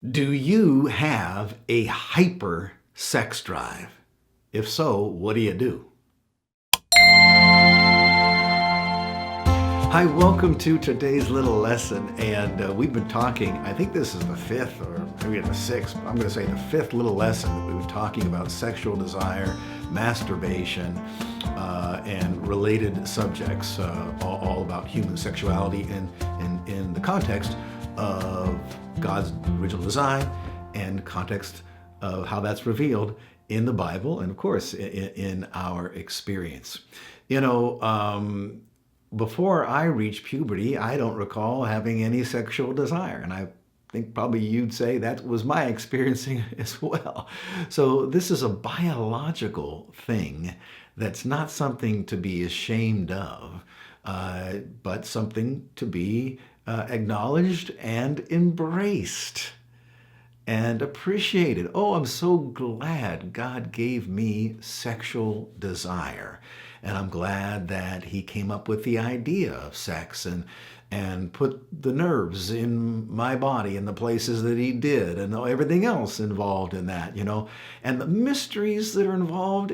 Do you have a hyper sex drive? If so, what do you do? Hi, welcome to today's little lesson. And we've been talking, I think this is the fifth or maybe the sixth, I'm going to say the fifth little lesson that we've been talking about sexual desire, masturbation, and related subjects, all about human sexuality in the context of God's original design and context of how that's revealed in the Bible and, of course, in our experience. You know, before I reached puberty, I don't recall having any sexual desire. And I think probably you'd say that was my experiencing as well. So this is a biological thing that's not something to be ashamed of, but something to be acknowledged and embraced and appreciated. Oh, I'm so glad God gave me sexual desire. And I'm glad that he came up with the idea of sex and put the nerves in my body in the places that he did and everything else involved in that. And the mysteries that are involved,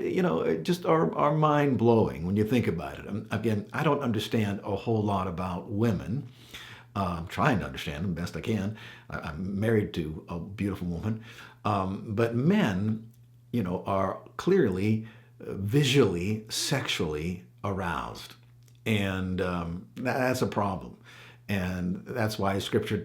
just are mind-blowing when you think about it. Again, I don't understand a whole lot about women. I'm trying to understand them best I can. I'm married to a beautiful woman. But men, are clearly visually, sexually aroused. And that's a problem. And that's why Scripture,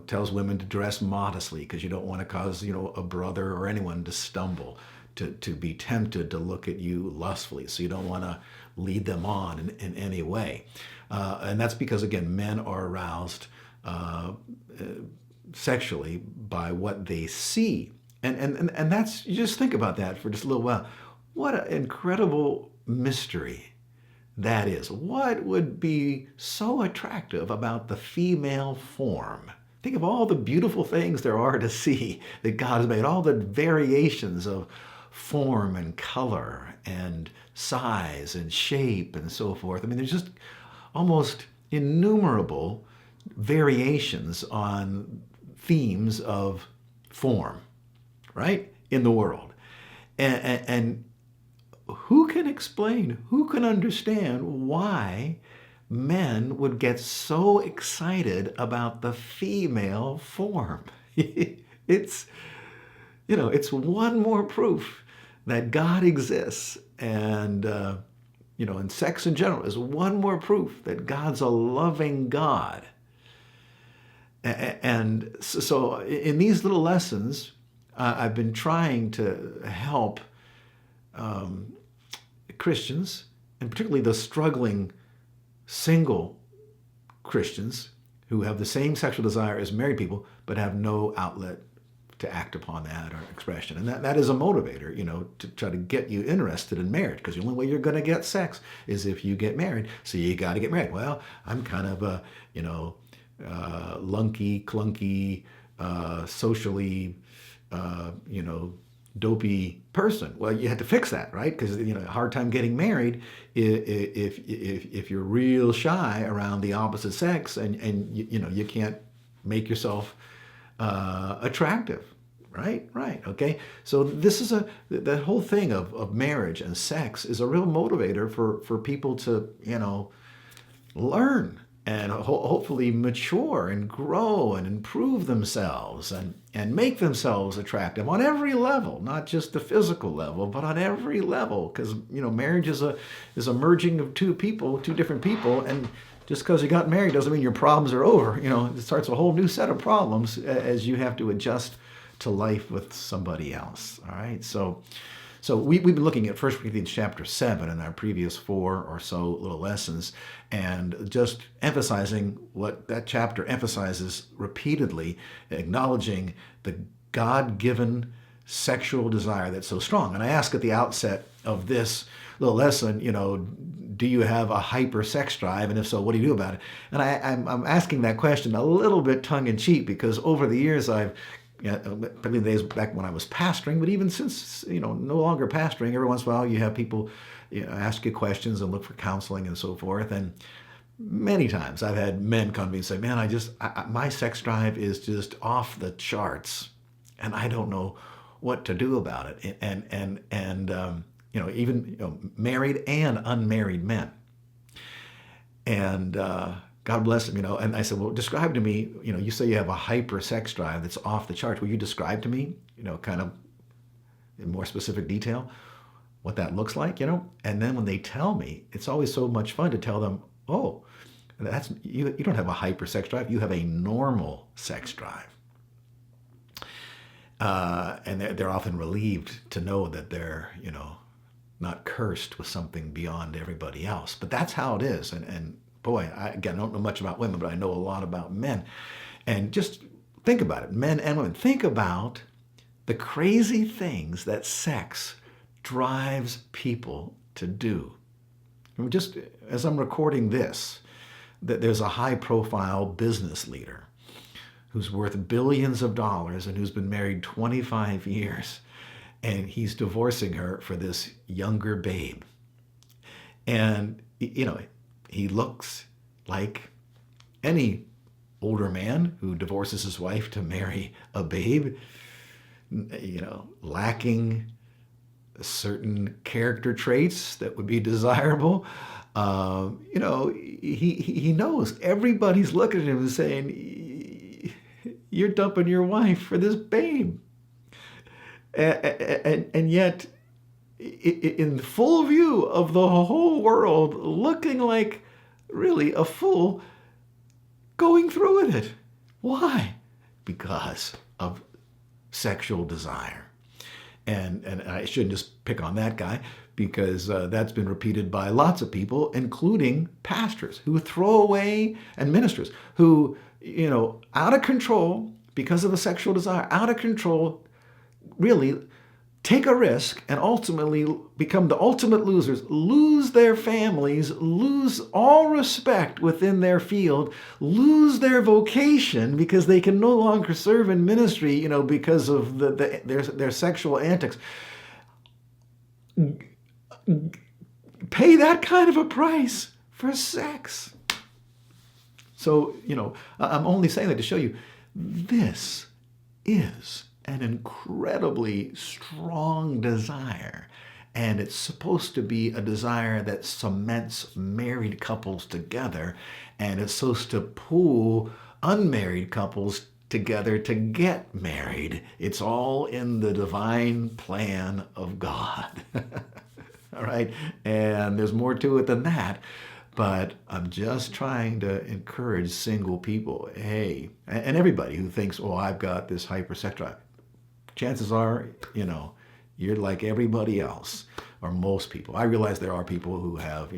tells women to dress modestly, because you don't want to cause, a brother or anyone to stumble, to be tempted to look at you lustfully. So you don't want to lead them on in any way. And that's because, again, men are aroused sexually by what they see. And that's, you just think about that for just a little while. What an incredible mystery that is. What would be so attractive about the female form? Think of all the beautiful things there are to see that God has made, all the variations of form and color and size and shape and so forth. I mean, there's just almost innumerable variations on themes of form, right, in the world. And who can explain, who can understand why men would get so excited about the female form? It's, it's one more proof that God exists. And sex in general is one more proof that God's a loving God. And so in these little lessons, I've been trying to help Christians, and particularly the struggling single Christians who have the same sexual desire as married people, but have no outlet to act upon that or expression. And that is a motivator, to try to get you interested in marriage, because the only way you're going to get sex is if you get married. So you got to get married. Well, I'm kind of a, lunky, clunky, socially, dopey person. Well, you had to fix that, right? Because a hard time getting married if you're real shy around the opposite sex, and you can't make yourself attractive, right? Okay. So this is that whole thing of marriage and sex is a real motivator for people to learn and hopefully mature and grow and improve themselves and make themselves attractive on every level, not just the physical level, but on every level. Because marriage is a merging of two different people, and just because you got married doesn't mean your problems are over. It starts a whole new set of problems as you have to adjust to life with somebody else. All right, so we've been looking at 1 Corinthians chapter 7 in our previous 4 or so little lessons, and just emphasizing what that chapter emphasizes repeatedly, acknowledging the God-given sexual desire that's so strong. And I ask at the outset of this little lesson, do you have a hyper sex drive? And if so, what do you do about it? And I'm asking that question a little bit tongue-in-cheek, because over the years I've particularly the days back when I was pastoring, but even since, no longer pastoring, every once in a while you have people ask you questions and look for counseling and so forth. And Many times I've had men come to me and say, man, my sex drive is just off the charts and I don't know what to do about it. Even married and unmarried men. And God bless them, and I said, well, describe to me, you say you have a hyper sex drive that's off the charts. Will you describe to me, kind of in more specific detail what that looks like, And then when they tell me, it's always so much fun to tell them, oh, you don't have a hyper sex drive, you have a normal sex drive. And they're often relieved to know that they're, not cursed with something beyond everybody else. But that's how it is. And boy, I don't know much about women, but I know a lot about men. And just think about it, men and women. Think about the crazy things that sex drives people to do. And just as I'm recording this, that there's a high-profile business leader who's worth billions of dollars and who's been married 25 years, and he's divorcing her for this younger babe. And, he looks like any older man who divorces his wife to marry a babe, lacking certain character traits that would be desirable. He knows everybody's looking at him and saying, you're dumping your wife for this babe. And yet, in full view of the whole world, looking like really a fool, going through with it. Why? Because of sexual desire. And I shouldn't just pick on that guy, because that's been repeated by lots of people, including pastors who throw away, and ministers who, out of control, because of a sexual desire, out of control, really take a risk and ultimately become the ultimate losers, lose their families, lose all respect within their field, lose their vocation because they can no longer serve in ministry, because of their sexual antics. Pay that kind of a price for sex. So, I'm only saying that to show you this is an incredibly strong desire. And it's supposed to be a desire that cements married couples together. And it's supposed to pull unmarried couples together to get married. It's all in the divine plan of God. All right? And there's more to it than that. But I'm just trying to encourage single people, hey, and everybody who thinks, oh, I've got this hypersex drive. Chances are, you're like everybody else, or most people. I realize there are people who have,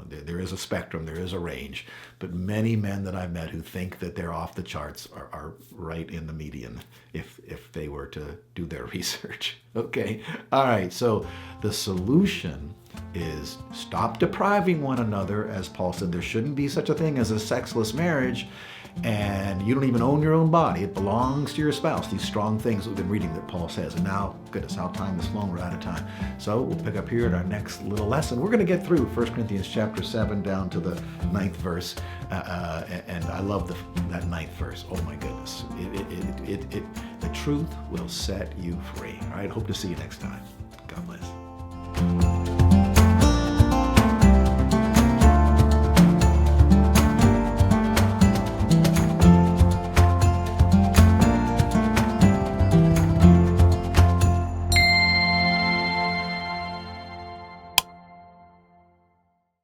there is a spectrum, there is a range, but many men that I've met who think that they're off the charts are right in the median if they were to do their research. Okay, all right, so the solution is stop depriving one another. As Paul said, there shouldn't be such a thing as a sexless marriage. And you don't even own your own body. It belongs to your spouse. These strong things we've been reading that Paul says. And now, goodness, how time is flown. We're out of time. So we'll pick up here at our next little lesson. We're going to get through 1 Corinthians chapter 7 down to the 9th verse. And I love that 9th verse. Oh, my goodness. The truth will set you free. All right, hope to see you next time.